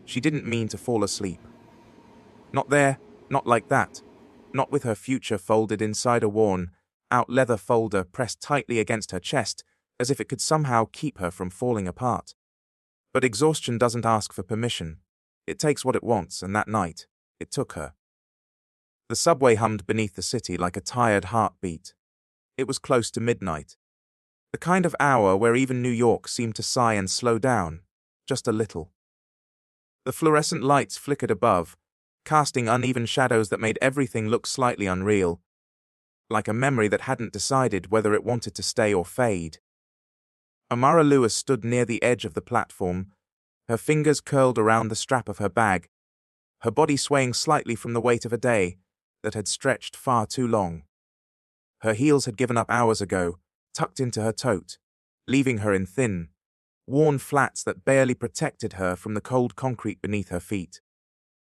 She didn't mean to fall asleep. Not there, not like that. Not with her future folded inside a worn-out leather folder pressed tightly against her chest, as if it could somehow keep her from falling apart. But exhaustion doesn't ask for permission. It takes what it wants, and that night, it took her. The subway hummed beneath the city like a tired heartbeat. It was close to midnight. The kind of hour where even New York seemed to sigh and slow down, just a little. The fluorescent lights flickered above, casting uneven shadows that made everything look slightly unreal, like a memory that hadn't decided whether it wanted to stay or fade. Amara Lewis stood near the edge of the platform, her fingers curled around the strap of her bag, her body swaying slightly from the weight of a day that had stretched far too long. Her heels had given up hours ago, tucked into her tote, leaving her in thin, worn flats that barely protected her from the cold concrete beneath her feet.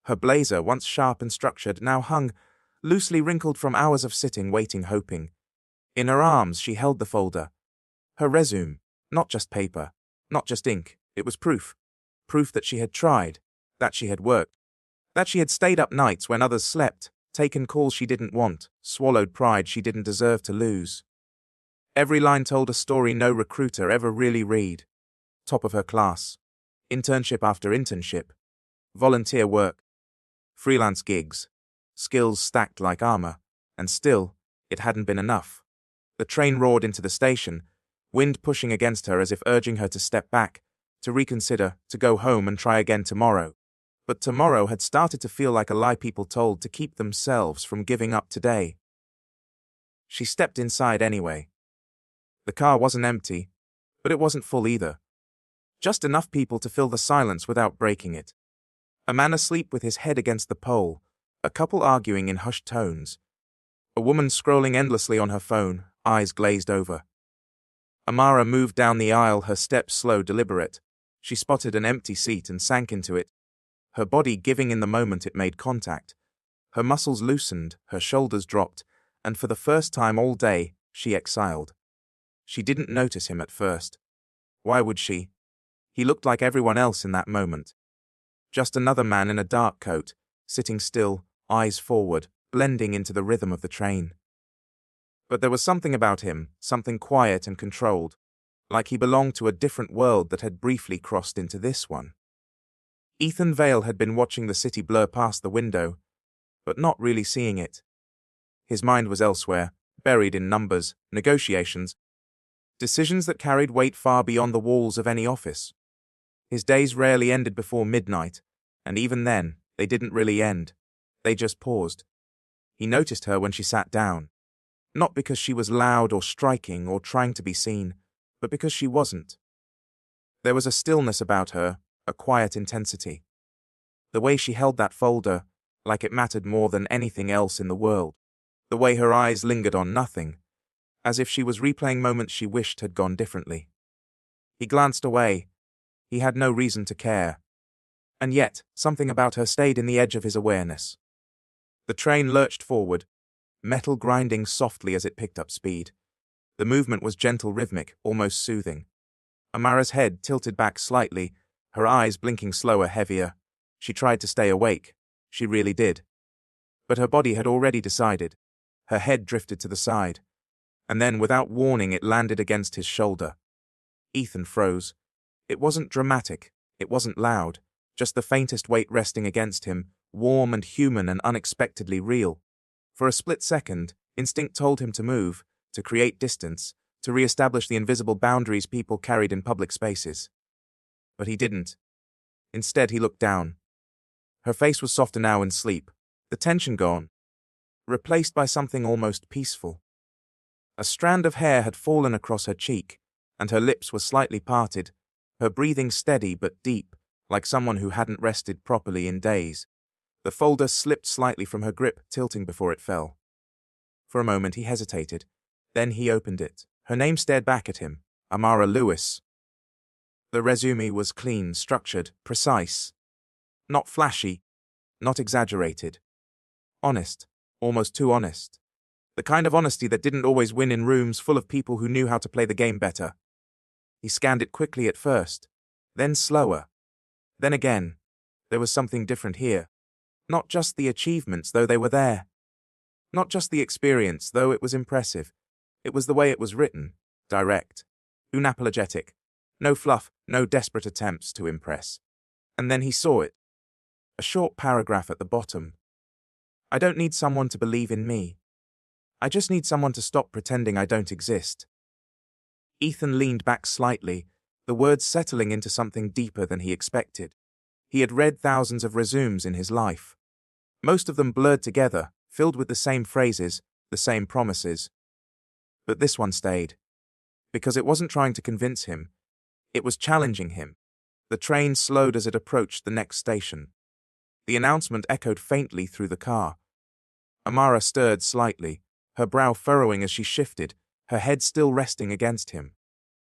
Her blazer, once sharp and structured, now hung, loosely wrinkled from hours of sitting, waiting, hoping. In her arms she held the folder. Her resume, not just paper, not just ink, it was proof. Proof that she had tried, that she had worked, that she had stayed up nights when others slept, taken calls she didn't want, swallowed pride she didn't deserve to lose. Every line told a story no recruiter ever really read. Top of her class, internship after internship, volunteer work, freelance gigs, skills stacked like armor, and still, it hadn't been enough. The train roared into the station, wind pushing against her as if urging her to step back, to reconsider, to go home and try again tomorrow. But tomorrow had started to feel like a lie people told to keep themselves from giving up today. She stepped inside anyway. The car wasn't empty, but it wasn't full either. Just enough people to fill the silence without breaking it. A man asleep with his head against the pole, a couple arguing in hushed tones, a woman scrolling endlessly on her phone, eyes glazed over. Amara moved down the aisle, her steps slow, deliberate. She spotted an empty seat and sank into it, her body giving in the moment it made contact. Her muscles loosened, her shoulders dropped, and for the first time all day, she exhaled. She didn't notice him at first. Why would she? He looked like everyone else in that moment. Just another man in a dark coat, sitting still, eyes forward, blending into the rhythm of the train. But there was something about him, something quiet and controlled, like he belonged to a different world that had briefly crossed into this one. Ethan Vale had been watching the city blur past the window, but not really seeing it. His mind was elsewhere, buried in numbers, negotiations, decisions that carried weight far beyond the walls of any office. His days rarely ended before midnight, and even then, they didn't really end. They just paused. He noticed her when she sat down. Not because she was loud or striking or trying to be seen, but because she wasn't. There was a stillness about her, a quiet intensity. The way she held that folder, like it mattered more than anything else in the world. The way her eyes lingered on nothing, as if she was replaying moments she wished had gone differently. He glanced away. He had no reason to care. And yet, something about her stayed in the edge of his awareness. The train lurched forward, metal grinding softly as it picked up speed. The movement was gentle, rhythmic, almost soothing. Amara's head tilted back slightly, her eyes blinking slower, heavier. She tried to stay awake. She really did. But her body had already decided. Her head drifted to the side. And then, without warning, it landed against his shoulder. Ethan froze. It wasn't dramatic. It wasn't loud. Just the faintest weight resting against him, warm and human and unexpectedly real. For a split second, instinct told him to move, to create distance, to re-establish the invisible boundaries people carried in public spaces. But he didn't. Instead, he looked down. Her face was softer now in sleep, the tension gone, replaced by something almost peaceful. A strand of hair had fallen across her cheek, and her lips were slightly parted, her breathing steady but deep, like someone who hadn't rested properly in days. The folder slipped slightly from her grip, tilting before it fell. For a moment he hesitated. Then he opened it. Her name stared back at him, Amara Lewis. The resume was clean, structured, precise. Not flashy, not exaggerated. Honest, almost too honest. The kind of honesty that didn't always win in rooms full of people who knew how to play the game better. He scanned it quickly at first, then slower, then again, There was something different here. Not just the achievements, though they were there. Not just the experience, though it was impressive. It was the way it was written, direct, unapologetic. No fluff, no desperate attempts to impress. And then he saw it. A short paragraph at the bottom. I don't need someone to believe in me. I just need someone to stop pretending I don't exist. Ethan leaned back slightly, the words settling into something deeper than he expected. He had read thousands of resumes in his life. Most of them blurred together, filled with the same phrases, the same promises. But this one stayed. Because it wasn't trying to convince him. It was challenging him. The train slowed as it approached the next station. The announcement echoed faintly through the car. Amara stirred slightly, her brow furrowing as she shifted, her head still resting against him.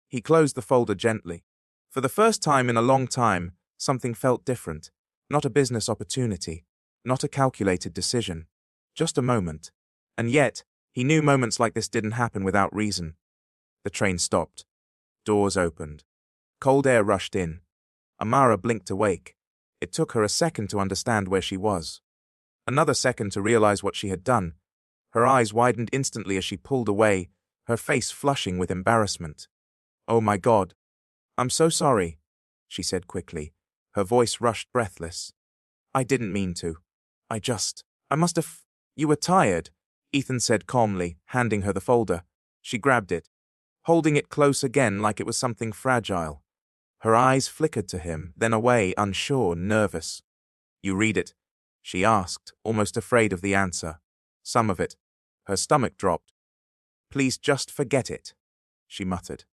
He closed the folder gently. For the first time in a long time, something felt different. Not a business opportunity, not a calculated decision. Just a moment. And yet, he knew moments like this didn't happen without reason. The train stopped. Doors opened. Cold air rushed in. Amara blinked awake. It took her a second to understand where she was. Another second to realize what she had done. Her eyes widened instantly as she pulled away, her face flushing with embarrassment. Oh my God. I'm so sorry, she said quickly, her voice rushed breathless. I didn't mean to. I must have... You were tired, Ethan said calmly, handing her the folder. She grabbed it, holding it close again like it was something fragile. Her eyes flickered to him, then away, unsure, nervous. You read it? She asked, almost afraid of the answer. Some of it. Her stomach dropped. Please just forget it, she muttered.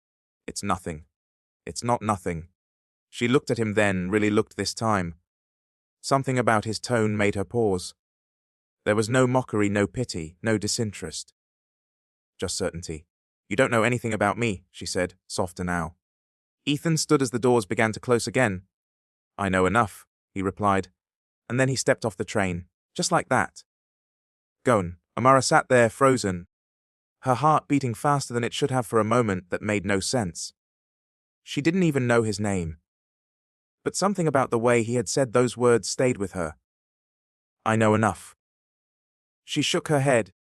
It's nothing. It's not nothing. She looked at him then, really looked this time. Something about his tone made her pause. There was no mockery, no pity, no disinterest. Just certainty. You don't know anything about me, she said, softer now. Ethan stood as the doors began to close again. I know enough, he replied, and then he stepped off the train, just like that. Gone. Amara sat there, frozen, her heart beating faster than it should have for a moment that made no sense. She didn't even know his name. But something about the way he had said those words stayed with her. I know enough. She shook her head,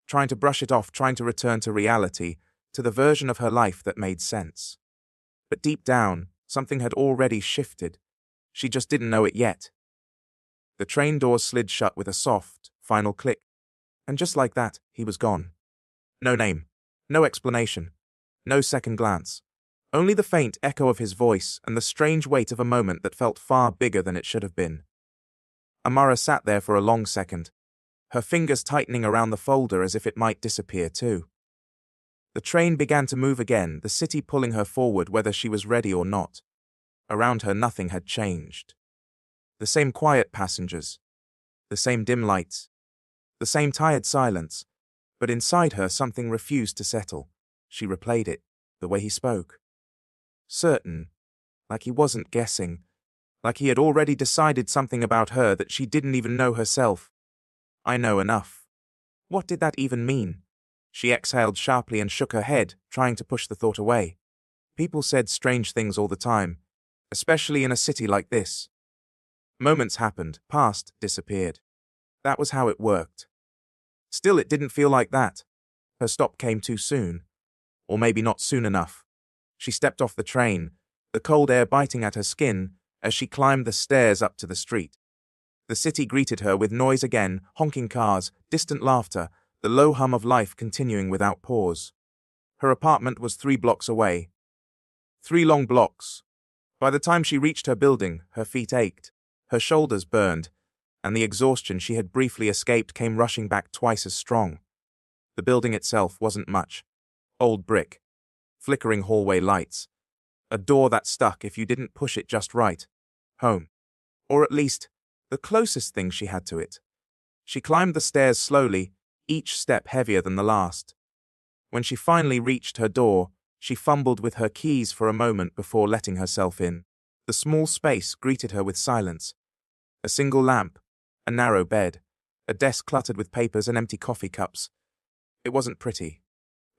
trying to brush it off, trying to return to reality, to the version of her life that made sense. But deep down, something had already shifted. She just didn't know it yet. The train doors slid shut with a soft, final click, and just like that, he was gone. No name, no explanation, no second glance. Only the faint echo of his voice and the strange weight of a moment that felt far bigger than it should have been. Amara sat there for a long second, her fingers tightening around the folder as if it might disappear too. The train began to move again, the city pulling her forward whether she was ready or not. Around her nothing had changed. The same quiet passengers, the same dim lights, the same tired silence, but inside her something refused to settle. She replayed it, the way he spoke. Certain, like he wasn't guessing, like he had already decided something about her that she didn't even know herself. I know enough. What did that even mean? She exhaled sharply and shook her head, trying to push the thought away. People said strange things all the time, especially in a city like this. Moments happened, passed, disappeared. That was how it worked. Still, it didn't feel like that. Her stop came too soon. Or maybe not soon enough. She stepped off the train, the cold air biting at her skin as she climbed the stairs up to the street. The city greeted her with noise again, honking cars, distant laughter, the low hum of life continuing without pause. Her apartment was 3 blocks away. 3 long blocks. By the time she reached her building, her feet ached, her shoulders burned, and the exhaustion she had briefly escaped came rushing back twice as strong. The building itself wasn't much. Old brick. Flickering hallway lights. A door that stuck if you didn't push it just right. Home. Or at least, the closest thing she had to it. She climbed the stairs slowly, each step heavier than the last. When she finally reached her door, she fumbled with her keys for a moment before letting herself in. The small space greeted her with silence. A single lamp, a narrow bed, a desk cluttered with papers and empty coffee cups. It wasn't pretty,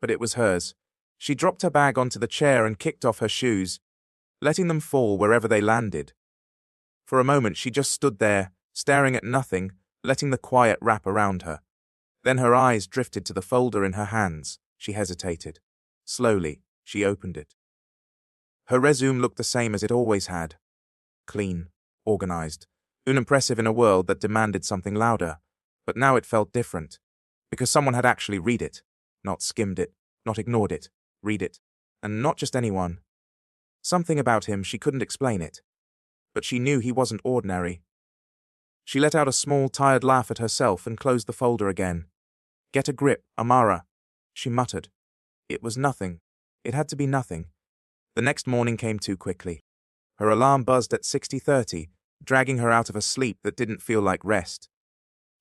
but it was hers. She dropped her bag onto the chair and kicked off her shoes, letting them fall wherever they landed. For a moment she just stood there, staring at nothing, letting the quiet wrap around her. Then her eyes drifted to the folder in her hands. She hesitated. Slowly, she opened it. Her resume looked the same as it always had. Clean, organized, unimpressive in a world that demanded something louder. But now it felt different. Because someone had actually read it. Not skimmed it, not ignored it. Read it. And not just anyone. Something about him, she couldn't explain it. But she knew he wasn't ordinary. She let out a small, tired laugh at herself and closed the folder again. Get a grip, Amara, she muttered. It was nothing. It had to be nothing. The next morning came too quickly. Her alarm buzzed at 6:30, dragging her out of a sleep that didn't feel like rest.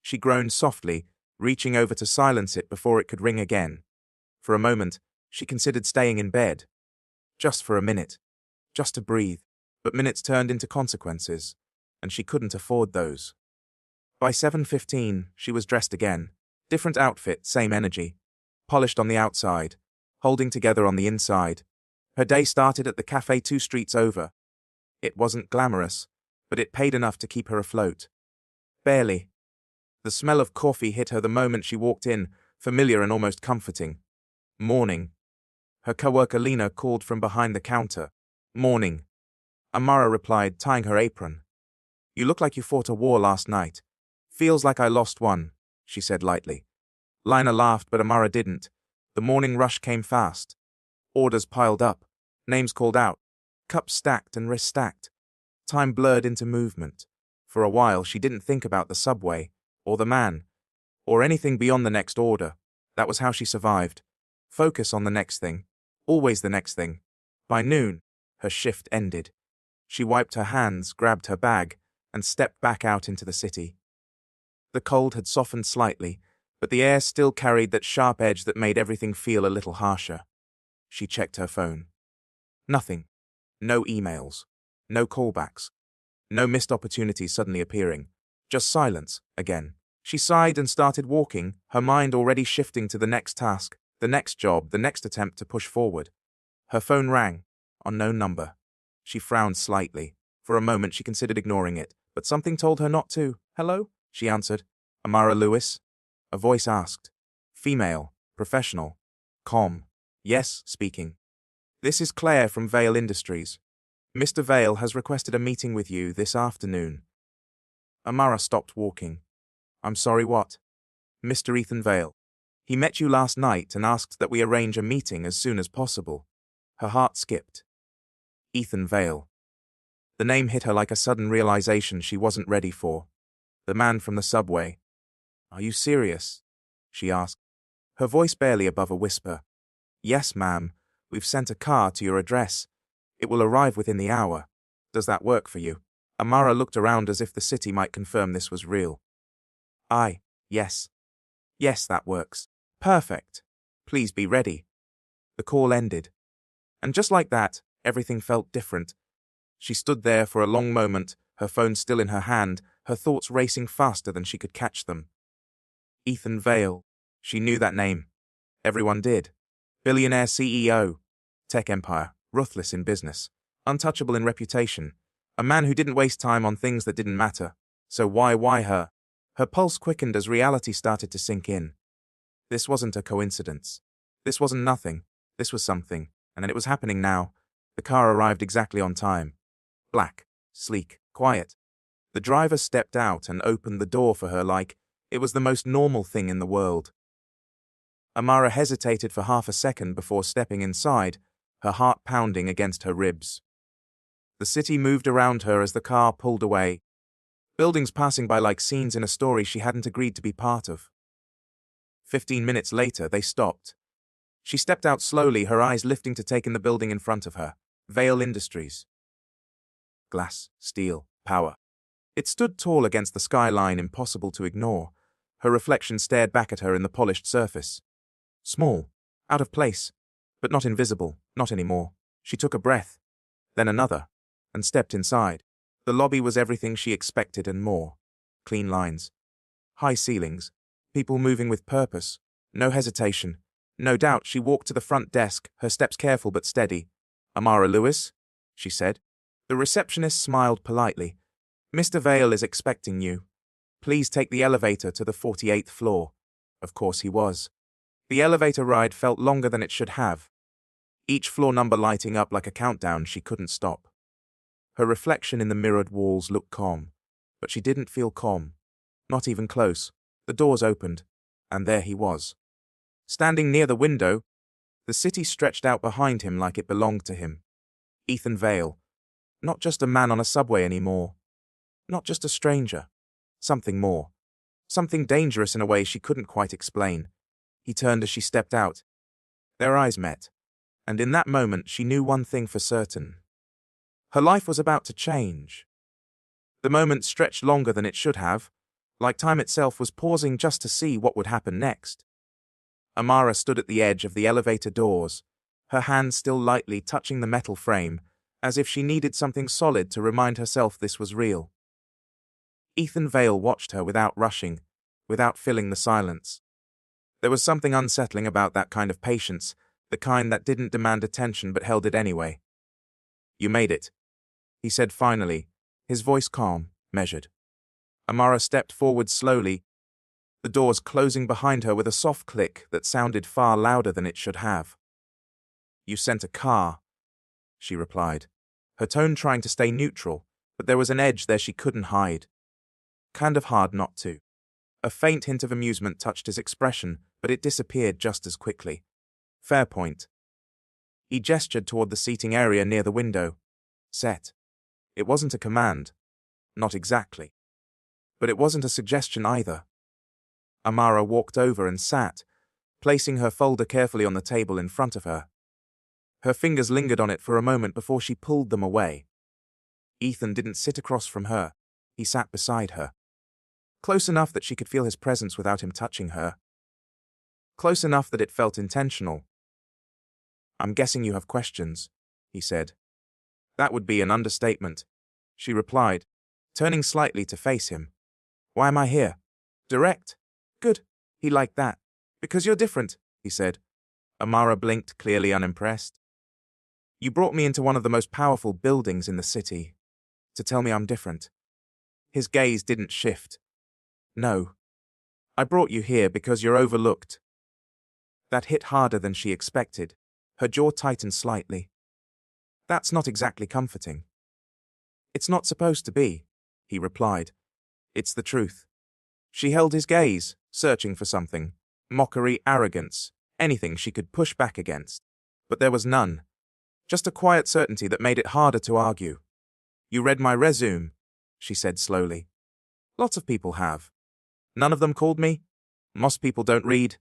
She groaned softly, reaching over to silence it before it could ring again. For a moment, she considered staying in bed. Just for a minute. Just to breathe. But minutes turned into consequences, and she couldn't afford those. By 7:15, she was dressed again. Different outfit, same energy. Polished on the outside, holding together on the inside. Her day started at the cafe 2 streets over. It wasn't glamorous, but it paid enough to keep her afloat. Barely. The smell of coffee hit her the moment she walked in, familiar and almost comforting. Morning. Her coworker Lena called from behind the counter. Morning. Amara replied, tying her apron. You look like you fought a war last night. Feels like I lost one, she said lightly. Lina laughed, but Amara didn't. The morning rush came fast. Orders piled up. Names called out. Cups stacked and wrists stacked. Time blurred into movement. For a while she didn't think about the subway, or the man, or anything beyond the next order. That was how she survived. Focus on the next thing. Always the next thing. By noon, her shift ended. She wiped her hands, grabbed her bag, and stepped back out into the city. The cold had softened slightly, but the air still carried that sharp edge that made everything feel a little harsher. She checked her phone. Nothing. No emails. No callbacks. No missed opportunities suddenly appearing. Just silence, again. She sighed and started walking, her mind already shifting to the next task, the next job, the next attempt to push forward. Her phone rang. Unknown number. She frowned slightly. For a moment she considered ignoring it, but something told her not to. Hello? She answered. Amara Lewis? A voice asked. Female. Professional. Calm. Yes, speaking. This is Claire from Vale Industries. Mr. Vale has requested a meeting with you this afternoon. Amara stopped walking. I'm sorry, what? Mr. Ethan Vale. He met you last night and asked that we arrange a meeting as soon as possible. Her heart skipped. Ethan Vale. The name hit her like a sudden realization she wasn't ready for. The man from the subway. Are you serious? She asked, her voice barely above a whisper. Yes, ma'am. We've sent a car to your address. It will arrive within the hour. Does that work for you? Amara looked around as if the city might confirm this was real. Yes. Yes, that works. Perfect. Please be ready. The call ended. And just like that, everything felt different. She stood there for a long moment, her phone still in her hand, her thoughts racing faster than she could catch them. Ethan Vale. She knew that name. Everyone did. Billionaire CEO. Tech empire. Ruthless in business. Untouchable in reputation. A man who didn't waste time on things that didn't matter. So why her? Her pulse quickened as reality started to sink in. This wasn't a coincidence. This wasn't nothing. This was something. And it was happening now. The car arrived exactly on time. Black. Sleek. Quiet. The driver stepped out and opened the door for her like it was the most normal thing in the world. Amara hesitated for half a second before stepping inside, her heart pounding against her ribs. The city moved around her as the car pulled away. Buildings passing by like scenes in a story she hadn't agreed to be part of. 15 minutes later, they stopped. She stepped out slowly, her eyes lifting to take in the building in front of her. Vale Industries. Glass, steel, power. It stood tall against the skyline, impossible to ignore. Her reflection stared back at her in the polished surface. Small, out of place, but not invisible, not anymore. She took a breath, then another, and stepped inside. The lobby was everything she expected and more. Clean lines. High ceilings. People moving with purpose. No hesitation. No doubt she walked to the front desk, her steps careful but steady. Amara Lewis? She said. The receptionist smiled politely. Mr. Vale is expecting you. Please take the elevator to the 48th floor. Of course he was. The elevator ride felt longer than it should have. Each floor number lighting up like a countdown she couldn't stop. Her reflection in the mirrored walls looked calm, but she didn't feel calm. Not even close. The doors opened, and there he was. Standing near the window, the city stretched out behind him like it belonged to him. Ethan Vale. Not just a man on a subway anymore. Not just a stranger. Something more. Something dangerous in a way she couldn't quite explain. He turned as she stepped out. Their eyes met, and in that moment she knew one thing for certain. Her life was about to change. The moment stretched longer than it should have, like time itself was pausing just to see what would happen next. Amara stood at the edge of the elevator doors, her hand still lightly touching the metal frame, as if she needed something solid to remind herself this was real. Ethan Vale watched her without rushing, without filling the silence. There was something unsettling about that kind of patience, the kind that didn't demand attention but held it anyway. You made it, he said finally, his voice calm, measured. Amara stepped forward slowly, the doors closing behind her with a soft click that sounded far louder than it should have. You sent a car, she replied, her tone trying to stay neutral, but there was an edge there she couldn't hide. Kind of hard not to. A faint hint of amusement touched his expression, but it disappeared just as quickly. Fair point. He gestured toward the seating area near the window. Set. It wasn't a command. Not exactly. But it wasn't a suggestion either. Amara walked over and sat, placing her folder carefully on the table in front of her. Her fingers lingered on it for a moment before she pulled them away. Ethan didn't sit across from her. He sat beside her. Close enough that she could feel his presence without him touching her. Close enough that it felt intentional. I'm guessing you have questions, he said. That would be an understatement, she replied, turning slightly to face him. Why am I here? Direct. Good. He liked that. Because you're different, he said. Amara blinked, clearly unimpressed. You brought me into one of the most powerful buildings in the city to tell me I'm different. His gaze didn't shift. No. I brought you here because you're overlooked. That hit harder than she expected. Her jaw tightened slightly. That's not exactly comforting. It's not supposed to be, he replied. It's the truth. She held his gaze, searching for something. Mockery, arrogance, anything she could push back against. But there was none. Just a quiet certainty that made it harder to argue. You read my resume, she said slowly. Lots of people have. None of them called me? Most people don't read,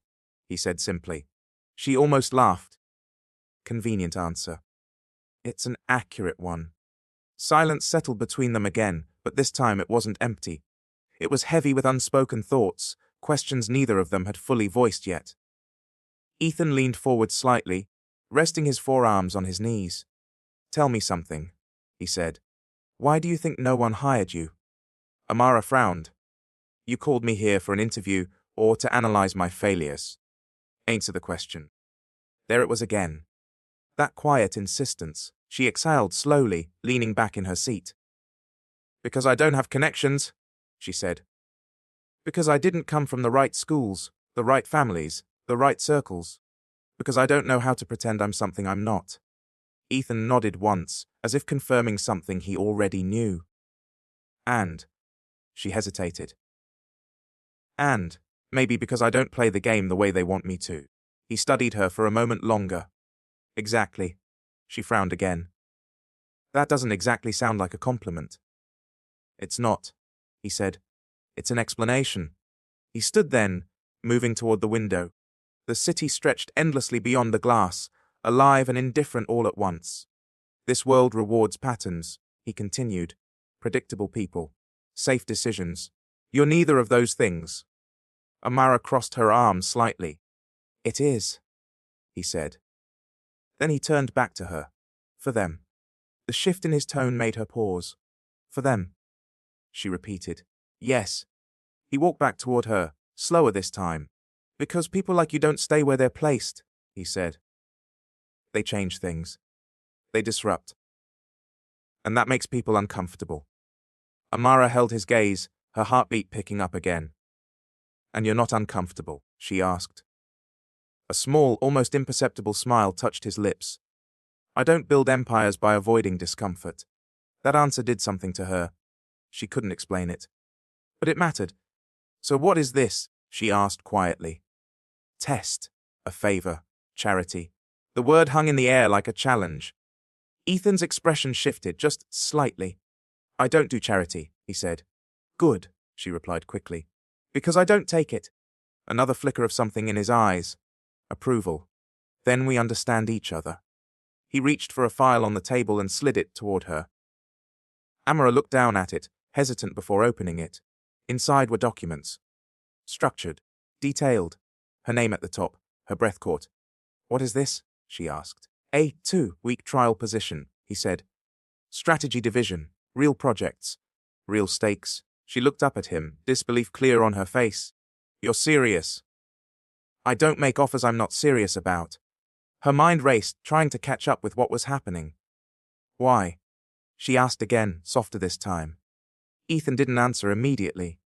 he said simply. She almost laughed. Convenient answer. It's an accurate one. Silence settled between them again, but this time it wasn't empty. It was heavy with unspoken thoughts, questions neither of them had fully voiced yet. Ethan leaned forward slightly, resting his forearms on his knees. Tell me something, he said. Why do you think no one hired you? Amara frowned. You called me here for an interview or to analyze my failures. Answer the question. There it was again. That quiet insistence. She exhaled slowly, leaning back in her seat. Because I don't have connections, she said. Because I didn't come from the right schools, the right families, the right circles. Because I don't know how to pretend I'm something I'm not. Ethan nodded once, as if confirming something he already knew. And, she hesitated. And, maybe because I don't play the game the way they want me to. He studied her for a moment longer. Exactly. She frowned again. That doesn't exactly sound like a compliment. It's not, he said. It's an explanation. He stood then, moving toward the window. The city stretched endlessly beyond the glass, alive and indifferent all at once. This world rewards patterns, he continued. Predictable people. Safe decisions. You're neither of those things. Amara crossed her arms slightly. It is, he said. Then he turned back to her. For them. The shift in his tone made her pause. For them, she repeated. Yes. He walked back toward her, slower this time. Because people like you don't stay where they're placed, he said. They change things. They disrupt. And that makes people uncomfortable. Amara held his gaze, her heartbeat picking up again. "And you're not uncomfortable?" she asked. A small, almost imperceptible smile touched his lips. "I don't build empires by avoiding discomfort." That answer did something to her. She couldn't explain it. But it mattered. "So what is this?" she asked quietly. "Test. A favor. Charity." The word hung in the air like a challenge. Ethan's expression shifted just slightly. "I don't do charity," he said. "Good," she replied quickly. "Because I don't take it." Another flicker of something in his eyes. Approval. "Then we understand each other." He reached for a file on the table and slid it toward her. Amara looked down at it, hesitant before opening it. Inside were documents. Structured. Detailed. Her name at the top. Her breath caught. "What is this?" she asked. "A 2-week trial position," he said. "Strategy division. Real projects. Real stakes." She looked up at him, disbelief clear on her face. "You're serious?" "I don't make offers I'm not serious about." Her mind raced, trying to catch up with what was happening. "Why?" she asked again, softer this time. Ethan didn't answer immediately.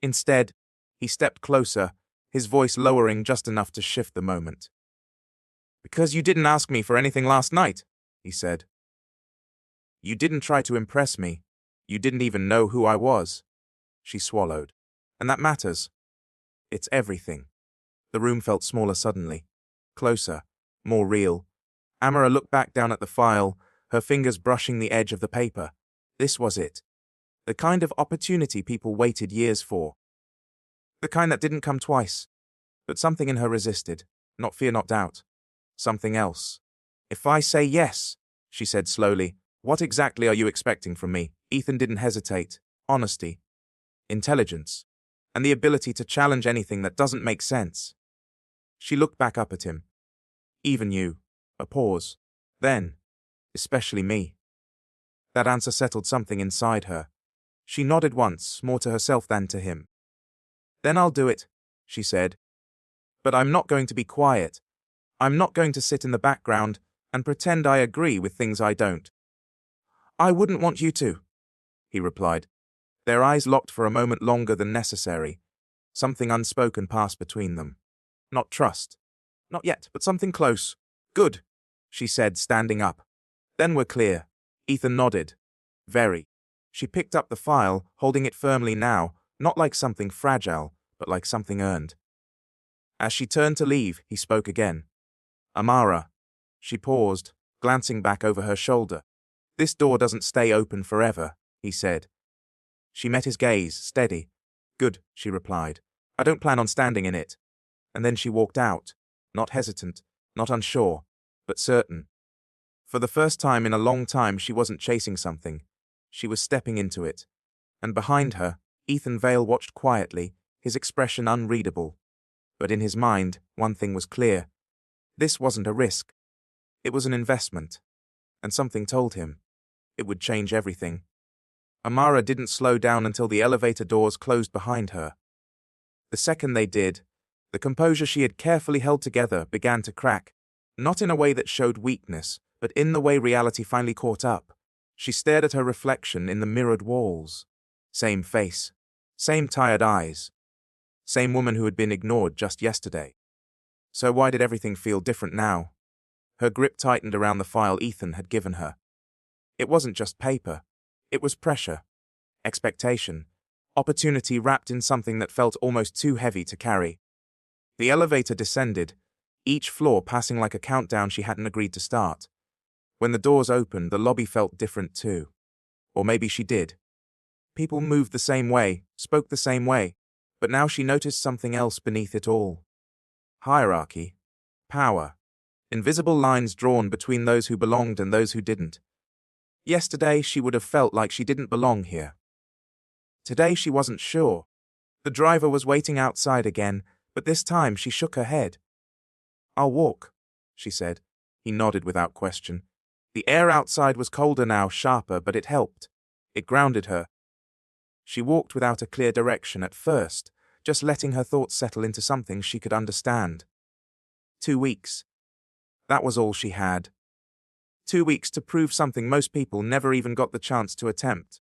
Instead, he stepped closer, his voice lowering just enough to shift the moment. "Because you didn't ask me for anything last night," he said. "You didn't try to impress me. You didn't even know who I was." She swallowed. "And that matters. It's everything." The room felt smaller suddenly. Closer. More real. Amara looked back down at the file, her fingers brushing the edge of the paper. This was it. The kind of opportunity people waited years for. The kind that didn't come twice. But something in her resisted. Not fear, not doubt. Something else. "If I say yes," she said slowly, "what exactly are you expecting from me?" Ethan didn't hesitate. Honesty. Intelligence. And the ability to challenge anything that doesn't make sense. She looked back up at him. "Even you." A pause. Then, "Especially me." That answer settled something inside her. She nodded once, more to herself than to him. "Then I'll do it," she said. "But I'm not going to be quiet. I'm not going to sit in the background and pretend I agree with things I don't." "I wouldn't want you to," he replied. Their eyes locked for a moment longer than necessary. Something unspoken passed between them. Not trust. Not yet, but something close. "Good," she said, standing up. "Then we're clear." Ethan nodded. "Very." She picked up the file, holding it firmly now, not like something fragile, but like something earned. As she turned to leave, he spoke again. "Amara." She paused, glancing back over her shoulder. "This door doesn't stay open forever," he said. She met his gaze, steady. "Good," she replied. "I don't plan on standing in it." And then she walked out, not hesitant, not unsure, but certain. For the first time in a long time, she wasn't chasing something. She was stepping into it. And behind her, Ethan Vale watched quietly, his expression unreadable. But in his mind, one thing was clear. This wasn't a risk. It was an investment. And something told him it would change everything. Amara didn't slow down until the elevator doors closed behind her. The second they did, the composure she had carefully held together began to crack, not in a way that showed weakness, but in the way reality finally caught up. She stared at her reflection in the mirrored walls. Same face. Same tired eyes. Same woman who had been ignored just yesterday. So why did everything feel different now? Her grip tightened around the file Ethan had given her. It wasn't just paper. It was pressure. Expectation. Opportunity wrapped in something that felt almost too heavy to carry. The elevator descended, each floor passing like a countdown she hadn't agreed to start. When the doors opened, the lobby felt different too. Or maybe she did. People moved the same way, spoke the same way, but now she noticed something else beneath it all. Hierarchy. Power. Invisible lines drawn between those who belonged and those who didn't. Yesterday, she would have felt like she didn't belong here. Today, she wasn't sure. The driver was waiting outside again, but this time she shook her head. "I'll walk," she said. He nodded without question. The air outside was colder now, sharper, but it helped. It grounded her. She walked without a clear direction at first, just letting her thoughts settle into something she could understand. 2 weeks. That was all she had. 2 weeks to prove something most people never even got the chance to attempt.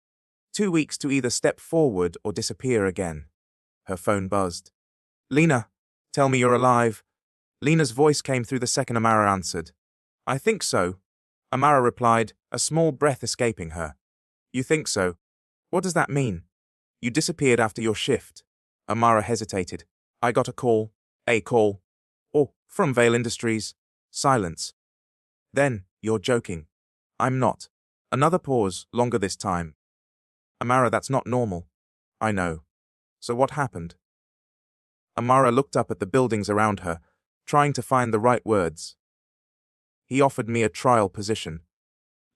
2 weeks to either step forward or disappear again. Her phone buzzed. Lena, tell me you're alive. Lena's voice came through the second Amara answered. I think so. Amara replied, a small breath escaping her. You think so? What does that mean? You disappeared after your shift. Amara hesitated. I got a call. A call. Oh, from Vale Industries. Silence. Then, you're joking. I'm not. Another pause, longer this time. Amara, that's not normal. I know. So what happened? Amara looked up at the buildings around her, trying to find the right words. He offered me a trial position.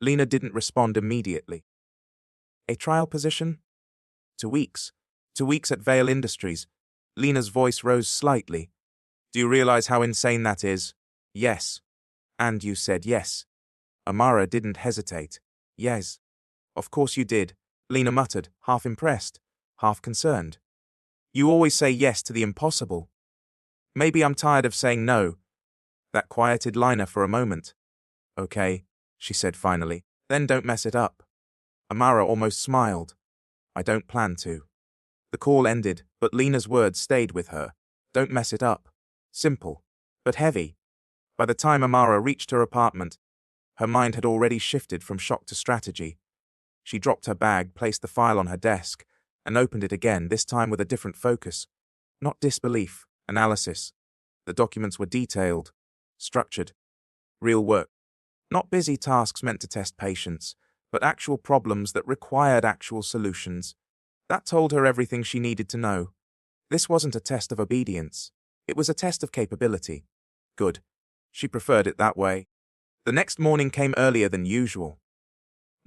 Lena didn't respond immediately. A trial position? 2 weeks. 2 weeks at Vale Industries. Lena's voice rose slightly. Do you realize how insane that is? Yes. And you said yes. Amara didn't hesitate. Yes. Of course you did, Lena muttered, half impressed, half concerned. You always say yes to the impossible. Maybe I'm tired of saying no. That quieted Lena for a moment. Okay, she said finally. Then don't mess it up. Amara almost smiled. I don't plan to. The call ended, but Lena's words stayed with her. Don't mess it up. Simple, but heavy. By the time Amara reached her apartment, her mind had already shifted from shock to strategy. She dropped her bag, placed the file on her desk, and opened it again, this time with a different focus. Not disbelief, analysis. The documents were detailed, structured, real work. Not busy tasks meant to test patience, but actual problems that required actual solutions. That told her everything she needed to know. This wasn't a test of obedience. It was a test of capability. Good. She preferred it that way. The next morning came earlier than usual.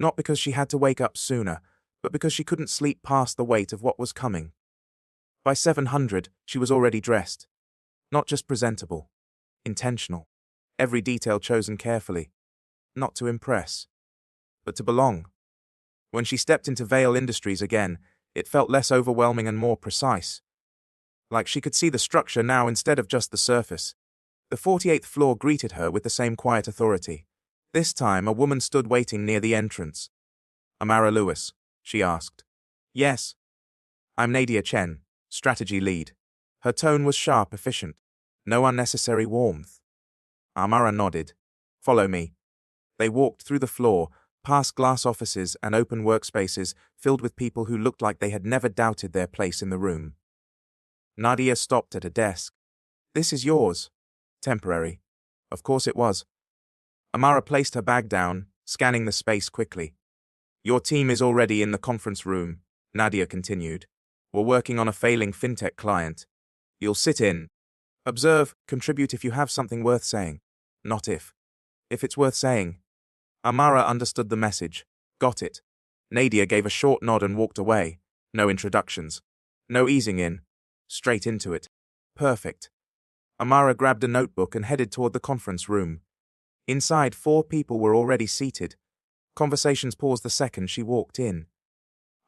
Not because she had to wake up sooner, but because she couldn't sleep past the weight of what was coming. By 700, she was already dressed. Not just presentable. Intentional. Every detail chosen carefully. Not to impress, but to belong. When she stepped into Vale Industries again, it felt less overwhelming and more precise. Like she could see the structure now instead of just the surface. The 48th floor greeted her with the same quiet authority. This time, a woman stood waiting near the entrance. Amara Lewis, she asked. Yes. I'm Nadia Chen, strategy lead. Her tone was sharp, efficient. No unnecessary warmth. Amara nodded. Follow me. They walked through the floor, past glass offices and open workspaces filled with people who looked like they had never doubted their place in the room. Nadia stopped at a desk. This is yours. Temporary. Of course it was. Amara placed her bag down, scanning the space quickly. Your team is already in the conference room, Nadia continued. We're working on a failing fintech client. You'll sit in. Observe, contribute if you have something worth saying. Not if. If it's worth saying. Amara understood the message. Got it. Nadia gave a short nod and walked away. No introductions. No easing in. Straight into it. Perfect. Amara grabbed a notebook and headed toward the conference room. Inside, 4 people were already seated. Conversations paused the second she walked in.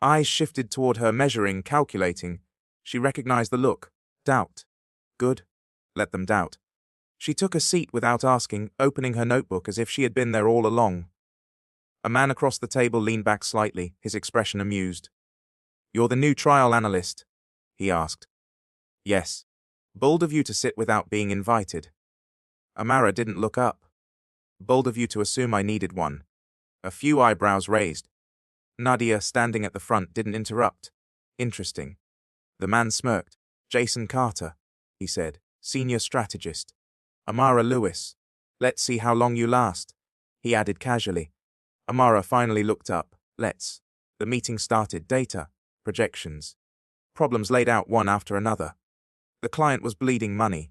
Eyes shifted toward her, measuring, calculating. She recognized the look. Doubt. Good. Let them doubt. She took a seat without asking, opening her notebook as if she had been there all along. A man across the table leaned back slightly, his expression amused. You're the new trial analyst? He asked. Yes. Bold of you to sit without being invited. Amara didn't look up. Bold of you to assume I needed one. A few eyebrows raised. Nadia, standing at the front, didn't interrupt. Interesting. The man smirked. Jason Carter, he said, senior strategist. Amara Lewis. Let's see how long you last, he added casually. Amara finally looked up. Let's. The meeting started. Data. Projections. Problems laid out one after another. The client was bleeding money.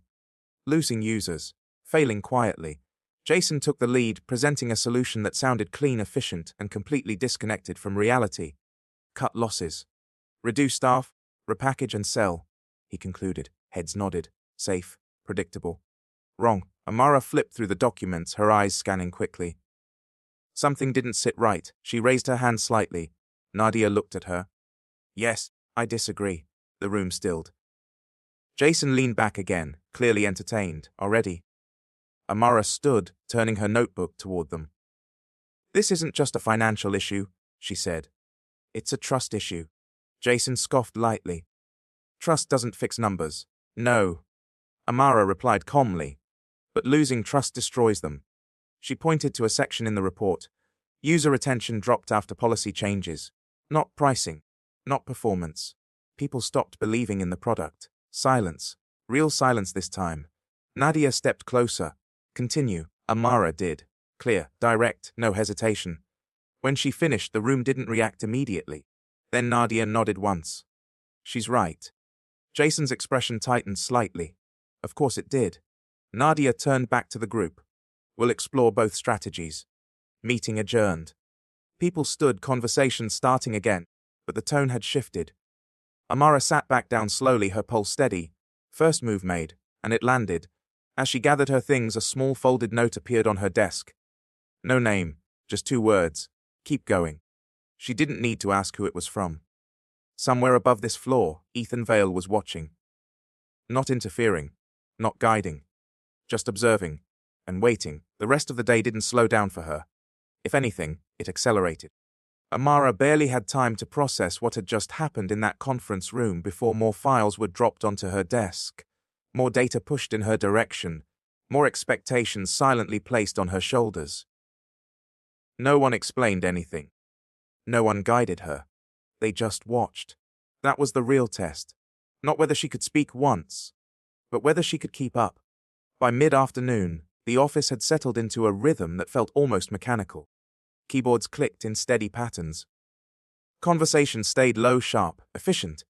Losing users. Failing quietly. Jason took the lead, presenting a solution that sounded clean, efficient, and completely disconnected from reality. Cut losses. Reduce staff. Repackage and sell, he concluded. Heads nodded. Safe. Predictable. Wrong. Amara flipped through the documents, her eyes scanning quickly. Something didn't sit right. She raised her hand slightly. Nadia looked at her. Yes, I disagree. The room stilled. Jason leaned back again, clearly entertained, already. Amara stood, turning her notebook toward them. This isn't just a financial issue, she said. It's a trust issue. Jason scoffed lightly. Trust doesn't fix numbers. No. Amara replied calmly. But losing trust destroys them. She pointed to a section in the report. User retention dropped after policy changes. Not pricing. Not performance. People stopped believing in the product. Silence. Real silence this time. Nadia stepped closer. Continue. Amara did. Clear, direct, no hesitation. When she finished, the room didn't react immediately. Then Nadia nodded once. She's right. Jason's expression tightened slightly. Of course it did. Nadia turned back to the group. We'll explore both strategies. Meeting adjourned. People stood, conversation starting again, but the tone had shifted. Amara sat back down slowly, her pulse steady. First move made, and it landed. As she gathered her things, a small folded note appeared on her desk. No name, just 2 words. Keep going. She didn't need to ask who it was from. Somewhere above this floor, Ethan Vale was watching. Not interfering, not guiding, just observing and waiting. The rest of the day didn't slow down for her. If anything, it accelerated. Amara barely had time to process what had just happened in that conference room before more files were dropped onto her desk, more data pushed in her direction, more expectations silently placed on her shoulders. No one explained anything. No one guided her. They just watched. That was the real test. Not whether she could speak once, but whether she could keep up. By mid-afternoon, the office had settled into a rhythm that felt almost mechanical. Keyboards clicked in steady patterns. Conversation stayed low, sharp, efficient.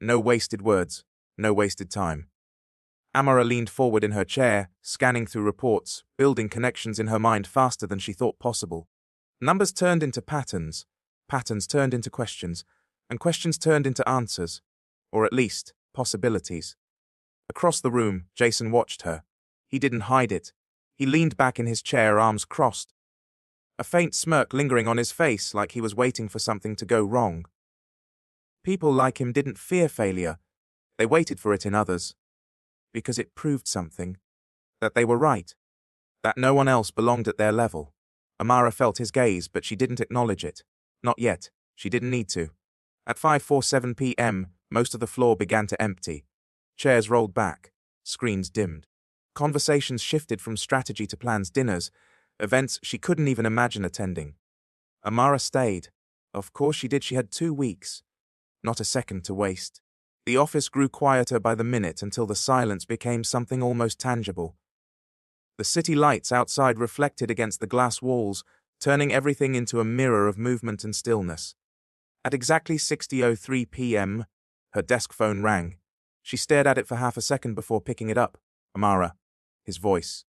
No wasted words, no wasted time. Amara leaned forward in her chair, scanning through reports, building connections in her mind faster than she thought possible. Numbers turned into patterns, patterns turned into questions, and questions turned into answers, or at least, possibilities. Across the room, Jason watched her. He didn't hide it. He leaned back in his chair, arms crossed. A faint smirk lingering on his face, like he was waiting for something to go wrong. People like him didn't fear failure. They waited for it in others. Because it proved something. That they were right. That no one else belonged at their level. Amara felt his gaze, but she didn't acknowledge it. Not yet. She didn't need to. At 5:47 p.m., most of the floor began to empty. Chairs rolled back. Screens dimmed. Conversations shifted from strategy to plans, dinners, events she couldn't even imagine attending. Amara stayed. Of course she did. She had 2 weeks. Not a second to waste. The office grew quieter by the minute until the silence became something almost tangible. The city lights outside reflected against the glass walls, turning everything into a mirror of movement and stillness. At exactly 6:03 p.m., her desk phone rang. She stared at it for half a second before picking it up. Amara. His voice.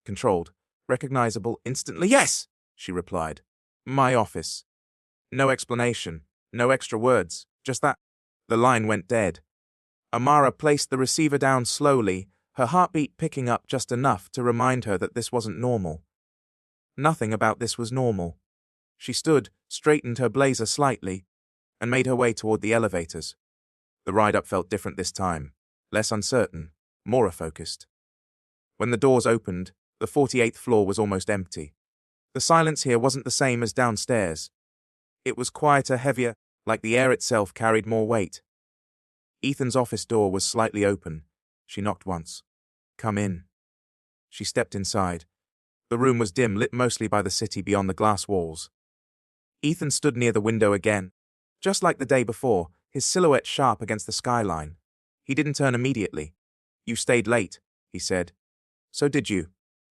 Controlled. Recognizable instantly. Yes, she replied. My office. No explanation. No extra words. Just that. The line went dead. Amara placed the receiver down slowly, her heartbeat picking up just enough to remind her that this wasn't normal. Nothing about this was normal. She stood, straightened her blazer slightly, and made her way toward the elevators. The ride up felt different this time. Less uncertain, more focused. When the doors opened, the 48th floor was almost empty. The silence here wasn't the same as downstairs. It was quieter, heavier, like the air itself carried more weight. Ethan's office door was slightly open. She knocked once. Come in. She stepped inside. The room was dim, lit mostly by the city beyond the glass walls. Ethan stood near the window again. Just like the day before, his silhouette sharp against the skyline. He didn't turn immediately. You stayed late, he said. So did you.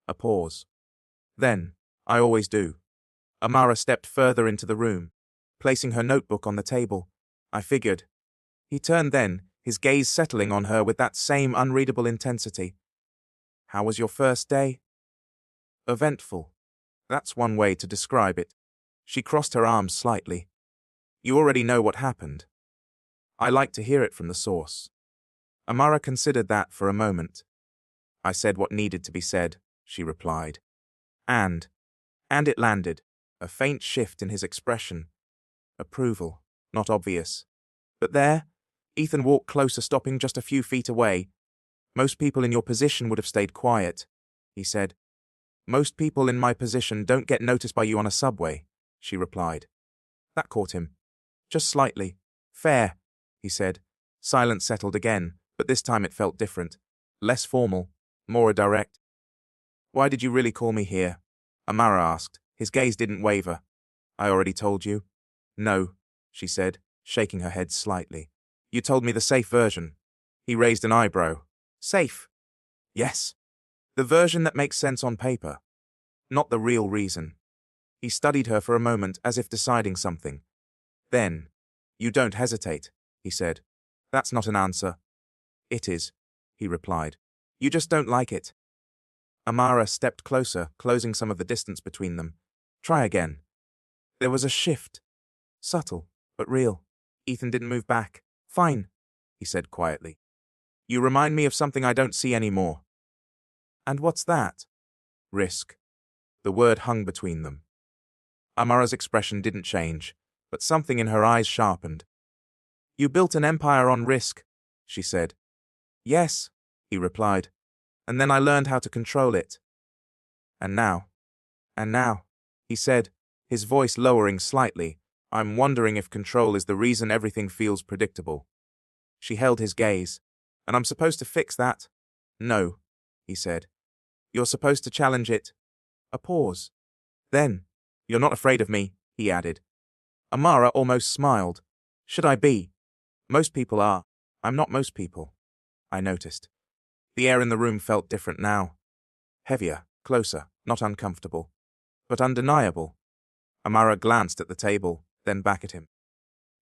A pause. Then, I always do. Amara stepped further into the room, placing her notebook on the table. I figured. He turned then, his gaze settling on her with that same unreadable intensity. How was your first day? Eventful. That's one way to describe it. She crossed her arms slightly. You already know what happened. I like to hear it from the source. Amara considered that for a moment. I said what needed to be said, she replied. And it landed, a faint shift in his expression. Approval, not obvious. But there, Ethan walked closer, stopping just a few feet away. Most people in your position would have stayed quiet, he said. Most people in my position don't get noticed by you on a subway, she replied. That caught him. Just slightly. Fair, he said. Silence settled again, but this time it felt different. Less formal, more direct. Why did you really call me here? Amara asked. His gaze didn't waver. I already told you. No, she said, shaking her head slightly. You told me the safe version. He raised an eyebrow. Safe? Yes. The version that makes sense on paper. Not the real reason. He studied her for a moment as if deciding something. Then, you don't hesitate, he said. That's not an answer. It is, he replied. You just don't like it. Amara stepped closer, closing some of the distance between them. Try again. There was a shift. Subtle, but real. Ethan didn't move back. Fine, he said quietly. You remind me of something I don't see anymore. And what's that? Risk. The word hung between them. Amara's expression didn't change, but something in her eyes sharpened. You built an empire on risk, she said. Yes, he replied. And then I learned how to control it. And now, he said, his voice lowering slightly, I'm wondering if control is the reason everything feels predictable. She held his gaze. And I'm supposed to fix that? No, he said. You're supposed to challenge it. A pause. Then, you're not afraid of me, he added. Amara almost smiled. Should I be? Most people are. I'm not most people. I noticed. The air in the room felt different now. Heavier, closer, not uncomfortable, but undeniable. Amara glanced at the table, then back at him.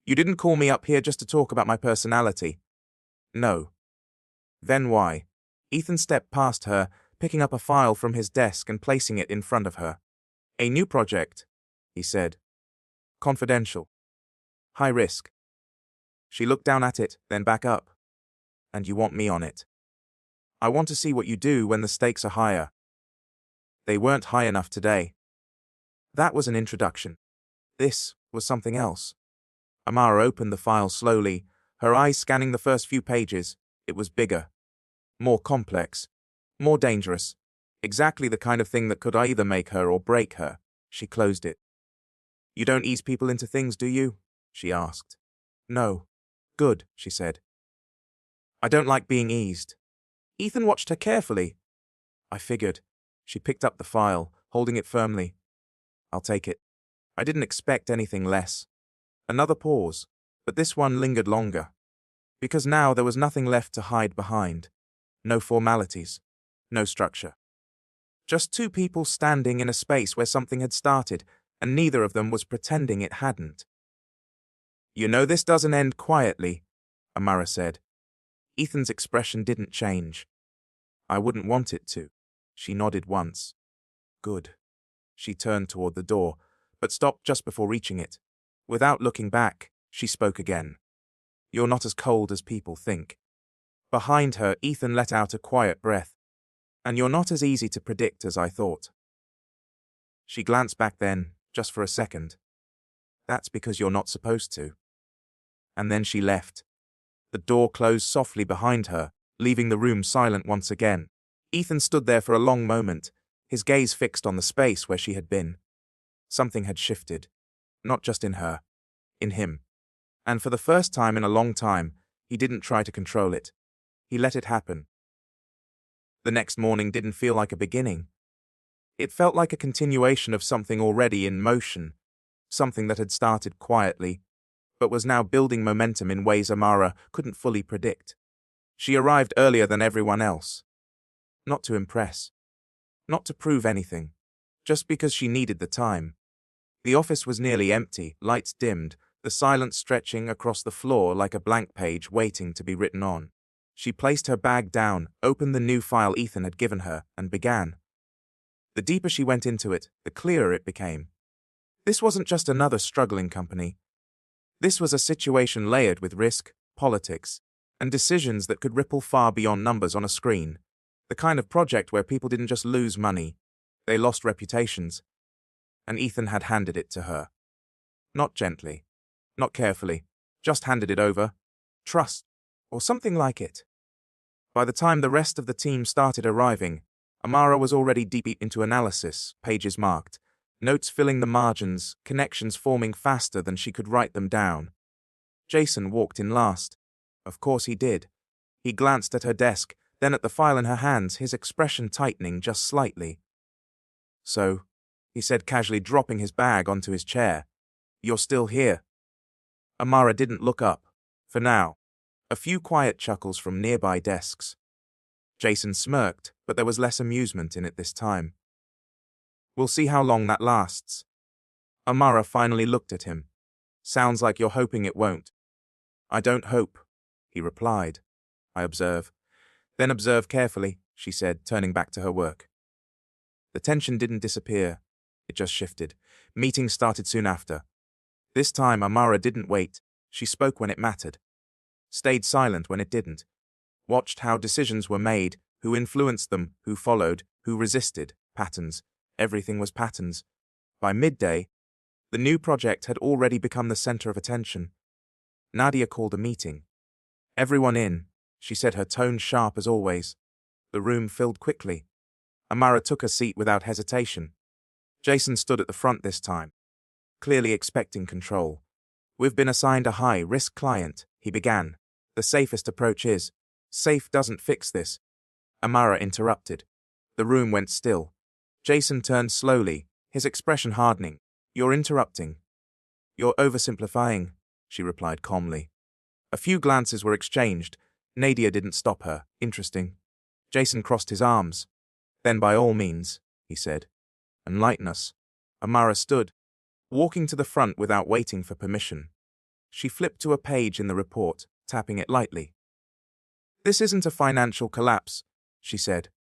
You didn't call me up here just to talk about my personality. No. Then why? Ethan stepped past her, picking up a file from his desk and placing it in front of her. A new project, he said. Confidential. High risk. She looked down at it, then back up. And you want me on it. I want to see what you do when the stakes are higher. They weren't high enough today. That was an introduction. This was something else. Amara opened the file slowly, her eyes scanning the first few pages. It was bigger. More complex. More dangerous. Exactly the kind of thing that could either make her or break her. She closed it. You don't ease people into things, do you? She asked. No. Good, she said. I don't like being eased. Ethan watched her carefully. I figured. She picked up the file, holding it firmly. I'll take it. I didn't expect anything less. Another pause, but this one lingered longer. Because now there was nothing left to hide behind. No formalities. No structure. Just two people standing in a space where something had started, and neither of them was pretending it hadn't. You know this doesn't end quietly, Amara said. Ethan's expression didn't change. I wouldn't want it to. She nodded once. Good. She turned toward the door, but stopped just before reaching it. Without looking back, she spoke again. You're not as cold as people think. Behind her, Ethan let out a quiet breath. And you're not as easy to predict as I thought. She glanced back then, just for a second. That's because you're not supposed to. And then she left. The door closed softly behind her, leaving the room silent once again. Ethan stood there for a long moment, his gaze fixed on the space where she had been. Something had shifted. Not just in her. In him. And for the first time in a long time, he didn't try to control it. He let it happen. The next morning didn't feel like a beginning. It felt like a continuation of something already in motion, something that had started quietly, but was now building momentum in ways Amara couldn't fully predict. She arrived earlier than everyone else. Not to impress. Not to prove anything. Just because she needed the time. The office was nearly empty, lights dimmed, the silence stretching across the floor like a blank page waiting to be written on. She placed her bag down, opened the new file Ethan had given her, and began. The deeper she went into it, the clearer it became. This wasn't just another struggling company. This was a situation layered with risk, politics, and decisions that could ripple far beyond numbers on a screen. The kind of project where people didn't just lose money, they lost reputations. And Ethan had handed it to her. Not gently, not carefully, just handed it over. Trust, or something like it. By the time the rest of the team started arriving, Amara was already deep into analysis, pages marked, notes filling the margins, connections forming faster than she could write them down. Jason walked in last. Of course he did. He glanced at her desk, then at the file in her hands, his expression tightening just slightly. "So," he said casually, dropping his bag onto his chair, "you're still here?" Amara didn't look up. For now. A few quiet chuckles from nearby desks. Jason smirked, but there was less amusement in it this time. "We'll see how long that lasts." Amara finally looked at him. "Sounds like you're hoping it won't." "I don't hope," he replied. "I observe." "Then observe carefully," she said, turning back to her work. The tension didn't disappear. It just shifted. Meetings started soon after. This time Amara didn't wait. She spoke when it mattered. Stayed silent when it didn't. Watched how decisions were made, who influenced them, who followed, who resisted. Patterns. Everything was patterns. By midday, the new project had already become the center of attention. Nadia called a meeting. "Everyone in," she said, her tone sharp as always. The room filled quickly. Amara took a seat without hesitation. Jason stood at the front this time, clearly expecting control. "We've been assigned a high-risk client," he began. "The safest approach is—" "Safe doesn't fix this," Amara interrupted. The room went still. Jason turned slowly, his expression hardening. "You're interrupting." "You're oversimplifying," she replied calmly. A few glances were exchanged. Nadia didn't stop her. "Interesting." Jason crossed his arms. "Then by all means," he said. "Enlighten us." Amara stood, walking to the front without waiting for permission. She flipped to a page in the report, tapping it lightly. "This isn't a financial collapse," she said.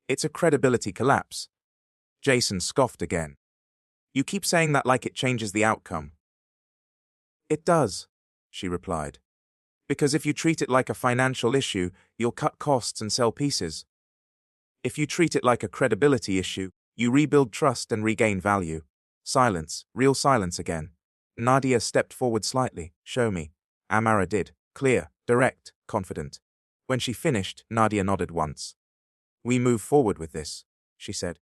"It's a credibility collapse." Jason scoffed again. "You keep saying that like it changes the outcome." "It does," she replied. "Because if you treat it like a financial issue, you'll cut costs and sell pieces. If you treat it like a credibility issue, you rebuild trust and regain value." Silence, real silence again. Nadia stepped forward slightly. "Show me." Amara did. Clear, direct, confident. When she finished, Nadia nodded once. "We move forward with this," she said.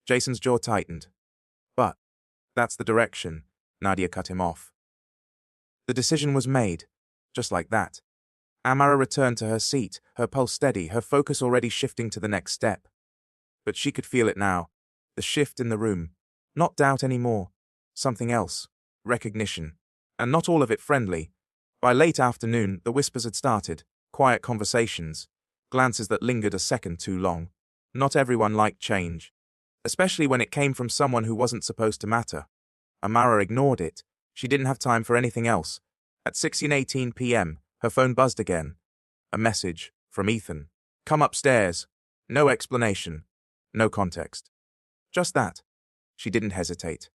Jason's jaw tightened. "But that's the direction," Nadia cut him off. The decision was made, just like that. Amara returned to her seat, her pulse steady, her focus already shifting to the next step. But she could feel it now, the shift in the room. Not doubt anymore. Something else. Recognition. And not all of it friendly. By late afternoon, the whispers had started. Quiet conversations. Glances that lingered a second too long. Not everyone liked change. Especially when it came from someone who wasn't supposed to matter. Amara ignored it. She didn't have time for anything else. At 16:18 p.m., her phone buzzed again. A message from Ethan. "Come upstairs." No explanation. No context. Just that. She didn't hesitate.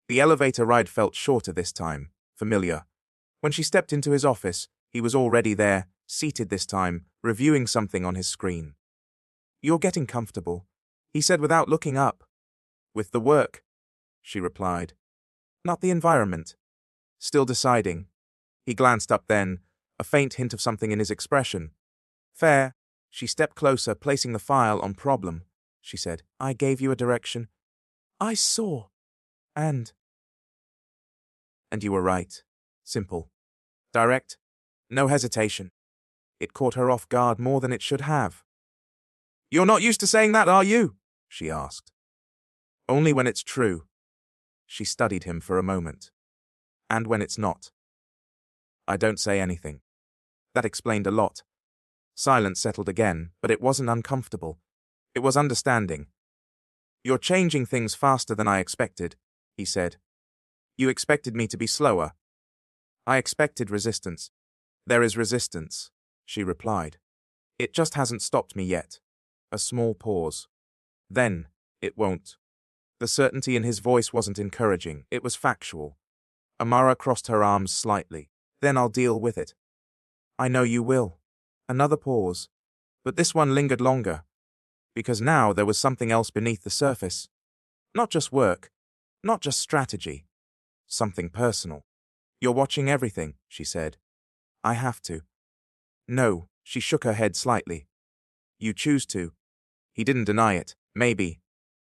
The elevator ride felt shorter this time, familiar. When she stepped into his office, he was already there, seated this time, reviewing something on his screen. "You're getting comfortable," he said without looking up. "With the work," she replied. "Not the environment." Still deciding. He glanced up then, a faint hint of something in his expression. "Fair." She stepped closer, placing the file on problem. She said, "I gave you a direction." "I saw. And you were right. Simple. Direct. No hesitation." It caught her off guard more than it should have. "You're not used to saying that, are you?" she asked. "Only when it's true." She studied him for a moment. "And when it's not." "I don't say anything." That explained a lot. Silence settled again, but it wasn't uncomfortable. It was understanding. "You're changing things faster than I expected," he said. "You expected me to be slower." "I expected resistance." "There is resistance," she replied. "It just hasn't stopped me yet." A small pause. "Then, it won't." The certainty in his voice wasn't encouraging, it was factual. Amara crossed her arms slightly. "Then I'll deal with it." "I know you will." Another pause. But this one lingered longer. Because now there was something else beneath the surface. Not just work. Not just strategy. Something personal. "You're watching everything," she said. "I have to." "No," she shook her head slightly. "You choose to." He didn't deny it. "Maybe."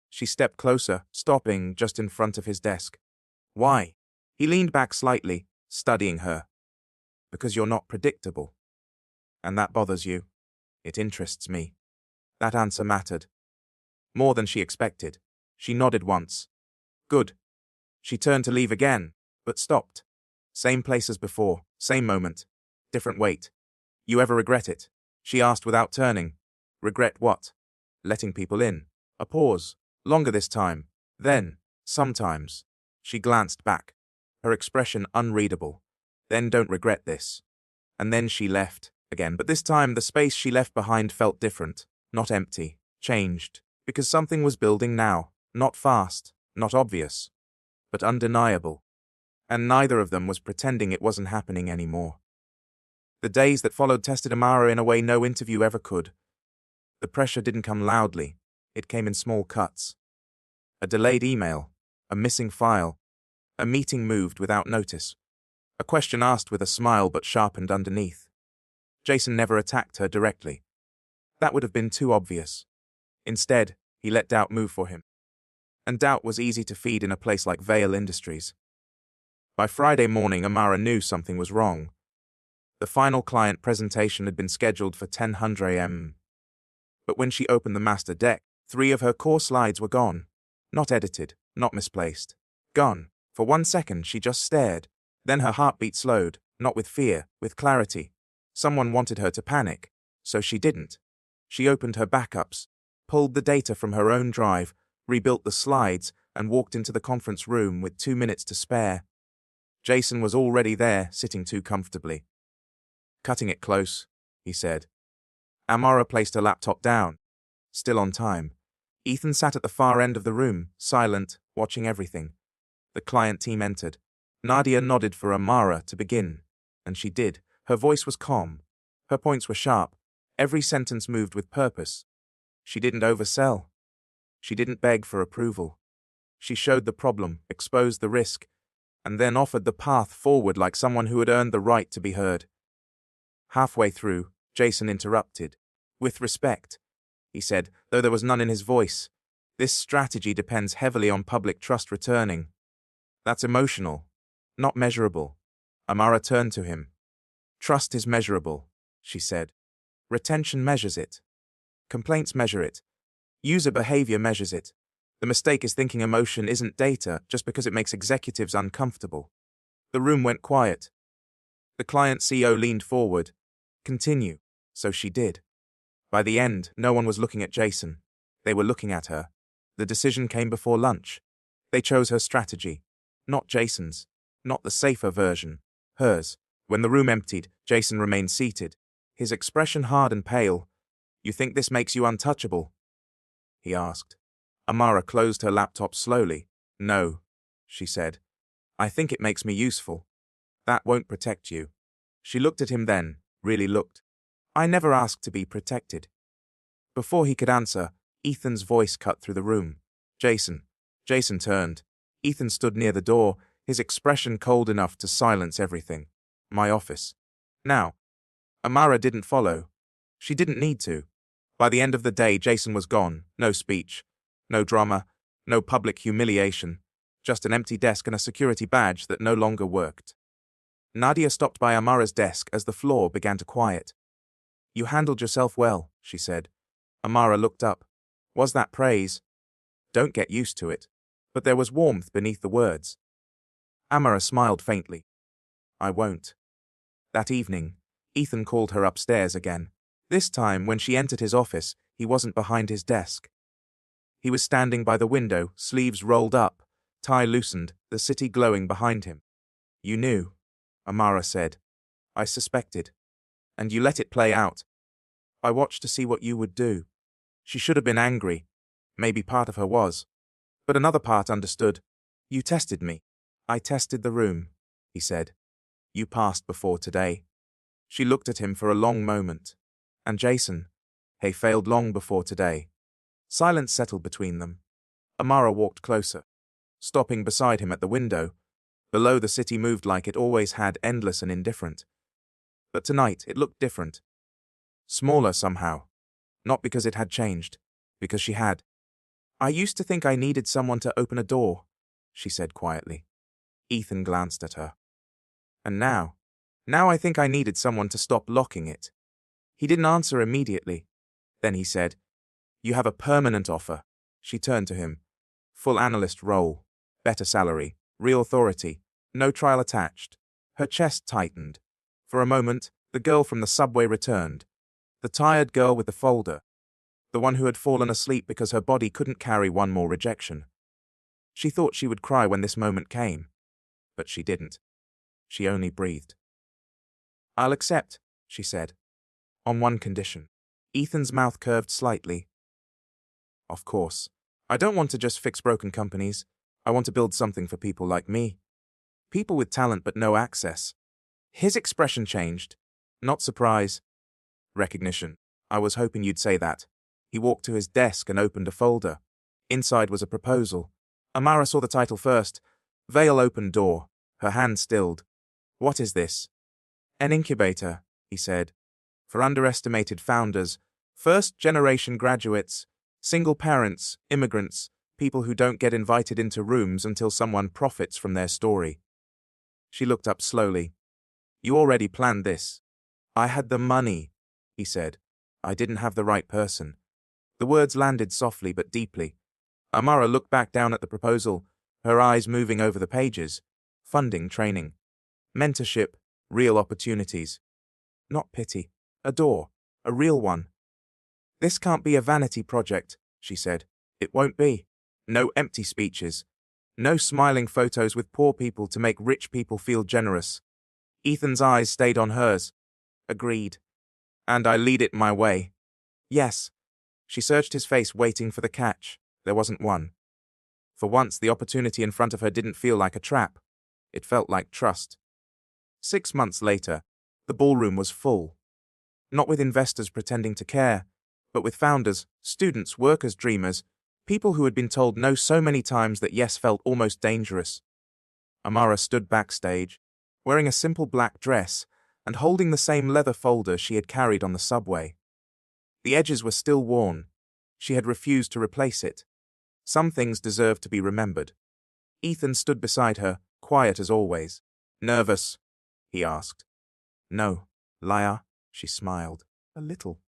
She stepped closer, stopping just in front of his desk. "Why?" He leaned back slightly, studying her. Because you're not predictable. And that bothers you. It interests me. That answer mattered. More than she expected. She nodded once. Good. She turned to leave again, but stopped. Same place as before, same moment. Different wait. You ever regret it? She asked without turning. Regret what? Letting people in. A pause. Longer this time. Then, sometimes. She glanced back. Her expression unreadable. Then don't regret this. And then she left, again, but this time the space she left behind felt different. Not empty. Changed. Because something was building now. Not fast. Not obvious. But undeniable. And neither of them was pretending it wasn't happening anymore. The days that followed tested Amara in a way no interview ever could. The pressure didn't come loudly. It came in small cuts. A delayed email. A missing file. A meeting moved without notice. A question asked with a smile but sharpened underneath. Jason never attacked her directly. That would have been too obvious. Instead, he let doubt move for him. And doubt was easy to feed in a place like Vale Industries. By Friday morning, Amara knew something was wrong. The final client presentation had been scheduled for 10:00 a.m. But when she opened the master deck, 3 of her core slides were gone. Not edited, not misplaced. Gone. For 1 second, she just stared. Then her heartbeat slowed, not with fear, with clarity. Someone wanted her to panic, so she didn't. She opened her backups, pulled the data from her own drive, rebuilt the slides, and walked into the conference room with 2 minutes to spare. Jason was already there, sitting too comfortably. Cutting it close, he said. Amara placed her laptop down. Still on time. Ethan sat at the far end of the room, silent, watching everything. The client team entered. Nadia nodded for Amara to begin, and she did. Her voice was calm. Her points were sharp. Every sentence moved with purpose. She didn't oversell. She didn't beg for approval. She showed the problem, exposed the risk, and then offered the path forward like someone who had earned the right to be heard. Halfway through, Jason interrupted. With respect, he said, though there was none in his voice. This strategy depends heavily on public trust returning. That's emotional, not measurable. Amara turned to him. Trust is measurable, she said. Retention measures it. Complaints measure it. User behavior measures it. The mistake is thinking emotion isn't data just because it makes executives uncomfortable. The room went quiet. The client CEO leaned forward. Continue. So she did. By the end, no one was looking at Jason. They were looking at her. The decision came before lunch. They chose her strategy. Not Jason's. Not the safer version. Hers. When the room emptied, Jason remained seated. His expression hard and pale. You think this makes you untouchable? He asked. Amara closed her laptop slowly. No, she said. I think it makes me useful. That won't protect you. She looked at him then, really looked. I never asked to be protected. Before he could answer, Ethan's voice cut through the room. Jason. Jason turned. Ethan stood near the door, his expression cold enough to silence everything. My office. Now. Amara didn't follow. She didn't need to. By the end of the day, Jason was gone. No speech. No drama. No public humiliation. Just an empty desk and a security badge that no longer worked. Nadia stopped by Amara's desk as the floor began to quiet. You handled yourself well, she said. Amara looked up. Was that praise? Don't get used to it. But there was warmth beneath the words. Amara smiled faintly. I won't. That evening, Ethan called her upstairs again. This time, when she entered his office, he wasn't behind his desk. He was standing by the window, sleeves rolled up, tie loosened, the city glowing behind him. You knew, Amara said. I suspected. And you let it play out. I watched to see what you would do. She should have been angry. Maybe part of her was. But another part understood. You tested me. I tested the room, he said. You passed before today. She looked at him for a long moment. And Jason? He failed long before today. Silence settled between them. Amara walked closer, stopping beside him at the window. Below, the city moved like it always had, endless and indifferent. But tonight it looked different. Smaller somehow. Not because it had changed, because she had. I used to think I needed someone to open a door, she said quietly. Ethan glanced at her. And now? Now I think I needed someone to stop locking it. He didn't answer immediately. Then he said, "You have a permanent offer." She turned to him. "Full analyst role. Better salary. Real authority. No trial attached." Her chest tightened. For a moment, the girl from the subway returned. The tired girl with the folder. The one who had fallen asleep because her body couldn't carry one more rejection. She thought she would cry when this moment came. But she didn't. She only breathed. "I'll accept," she said. "On one condition." Ethan's mouth curved slightly. "Of course. I don't want to just fix broken companies. I want to build something for people like me. People with talent but no access." His expression changed. Not surprise. Recognition. "I was hoping you'd say that." He walked to his desk and opened a folder. Inside was a proposal. Amara saw the title first. Veil Open Door. Her hand stilled. "What is this?" "An incubator," he said. "For underestimated founders, first-generation graduates, single parents, immigrants, people who don't get invited into rooms until someone profits from their story." She looked up slowly. "You already planned this." "I had the money," he said. "I didn't have the right person." The words landed softly but deeply. Amara looked back down at the proposal, her eyes moving over the pages. Funding, training, mentorship, real opportunities. Not pity. A door. A real one. "This can't be a vanity project," she said. "It won't be. No empty speeches. No smiling photos with poor people to make rich people feel generous." Ethan's eyes stayed on hers. "Agreed. And I lead it my way." "Yes." She searched his face, waiting for the catch. There wasn't one. For once, the opportunity in front of her didn't feel like a trap. It felt like trust. 6 months later, the ballroom was full. Not with investors pretending to care, but with founders, students, workers, dreamers, people who had been told no so many times that yes felt almost dangerous. Amara stood backstage, wearing a simple black dress and holding the same leather folder she had carried on the subway. The edges were still worn. She had refused to replace it. Some things deserved to be remembered. Ethan stood beside her, quiet as always. "Nervous?" he asked. "No, liar," she smiled. "A little."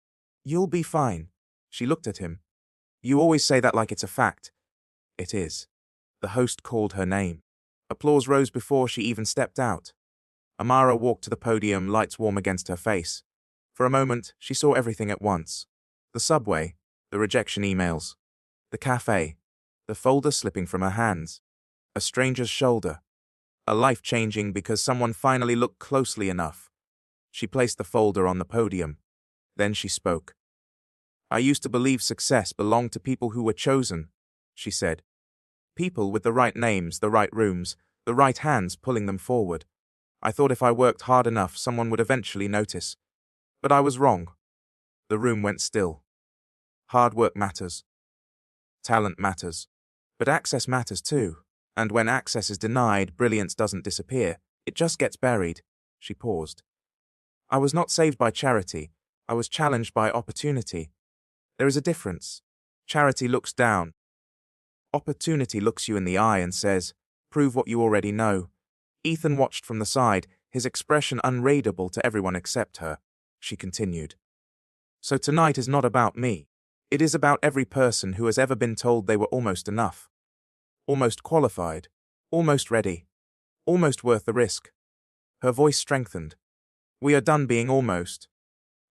"You'll be fine." She looked at him. "You always say that like it's a fact." "It is." The host called her name. Applause rose before she even stepped out. Amara walked to the podium, lights warm against her face. For a moment, she saw everything at once. The subway, the rejection emails, the cafe, the folder slipping from her hands, a stranger's shoulder, a life-changing because someone finally looked closely enough. She placed the folder on the podium. Then she spoke. "I used to believe success belonged to people who were chosen," she said. "People with the right names, the right rooms, the right hands pulling them forward. I thought if I worked hard enough, someone would eventually notice. But I was wrong." The room went still. "Hard work matters. Talent matters. But access matters too. And when access is denied, brilliance doesn't disappear. It just gets buried." She paused. "I was not saved by charity. I was challenged by opportunity. There is a difference. Charity looks down. Opportunity looks you in the eye and says, 'Prove what you already know.'" Ethan watched from the side, his expression unreadable to everyone except her. She continued. "So tonight is not about me. It is about every person who has ever been told they were almost enough. Almost qualified. Almost ready. Almost worth the risk." Her voice strengthened. "We are done being almost."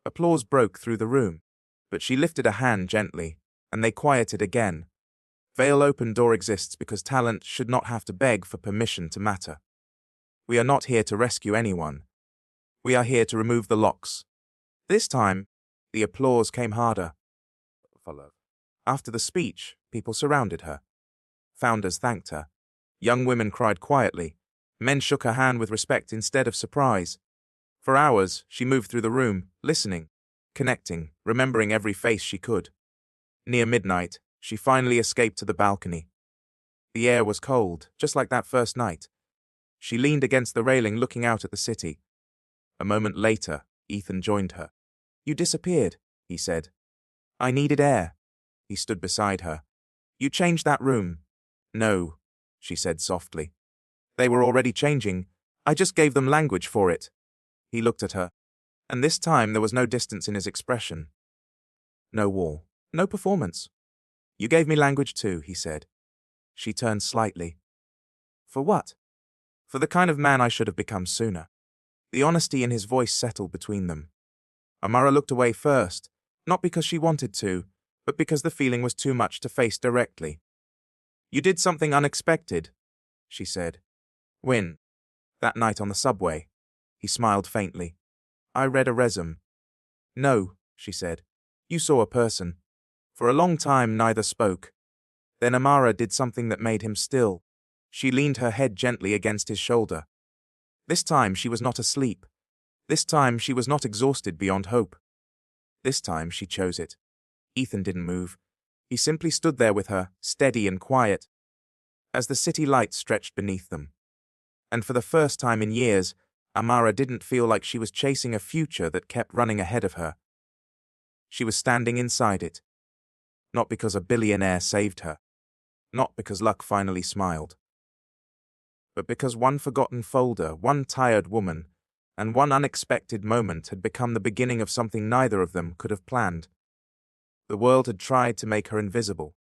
Applause broke through the room, but she lifted a hand gently, and they quieted again. Veil Open Door exists because talent should not have to beg for permission to matter. We are not here to rescue anyone. We are here to remove the locks. This time, the applause came harder. After the speech, people surrounded her. Founders thanked her. Young women cried quietly. Men shook her hand with respect instead of surprise. For hours, she moved through the room, listening, connecting, remembering every face she could. Near midnight, she finally escaped to the balcony. The air was cold, just like that first night. She leaned against the railing, looking out at the city. A moment later, Ethan joined her. "You disappeared," he said. "I needed air." He stood beside her. "You changed that room." "No," she said softly. "They were already changing. I just gave them language for it." He looked at her, and this time there was no distance in his expression. No wall. No performance. You gave me language too, he said. She turned slightly. For what? For the kind of man I should have become sooner. The honesty in his voice settled between them. Amara looked away first, not because she wanted to, but because the feeling was too much to face directly. You did something unexpected, she said. When? That night on the subway. He smiled faintly. I read a resume. No, she said. You saw a person. For a long time neither spoke. Then Amara did something that made him still. She leaned her head gently against his shoulder. This time she was not asleep. This time she was not exhausted beyond hope. This time she chose it. Ethan didn't move. He simply stood there with her, steady and quiet, as the city lights stretched beneath them. And for the first time in years, Amara didn't feel like she was chasing a future that kept running ahead of her. She was standing inside it. Not because a billionaire saved her. Not because luck finally smiled. But because one forgotten folder, one tired woman, and one unexpected moment had become the beginning of something neither of them could have planned. The world had tried to make her invisible.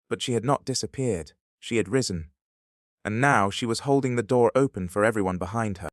But she had not disappeared. She had risen. And now she was holding the door open for everyone behind her.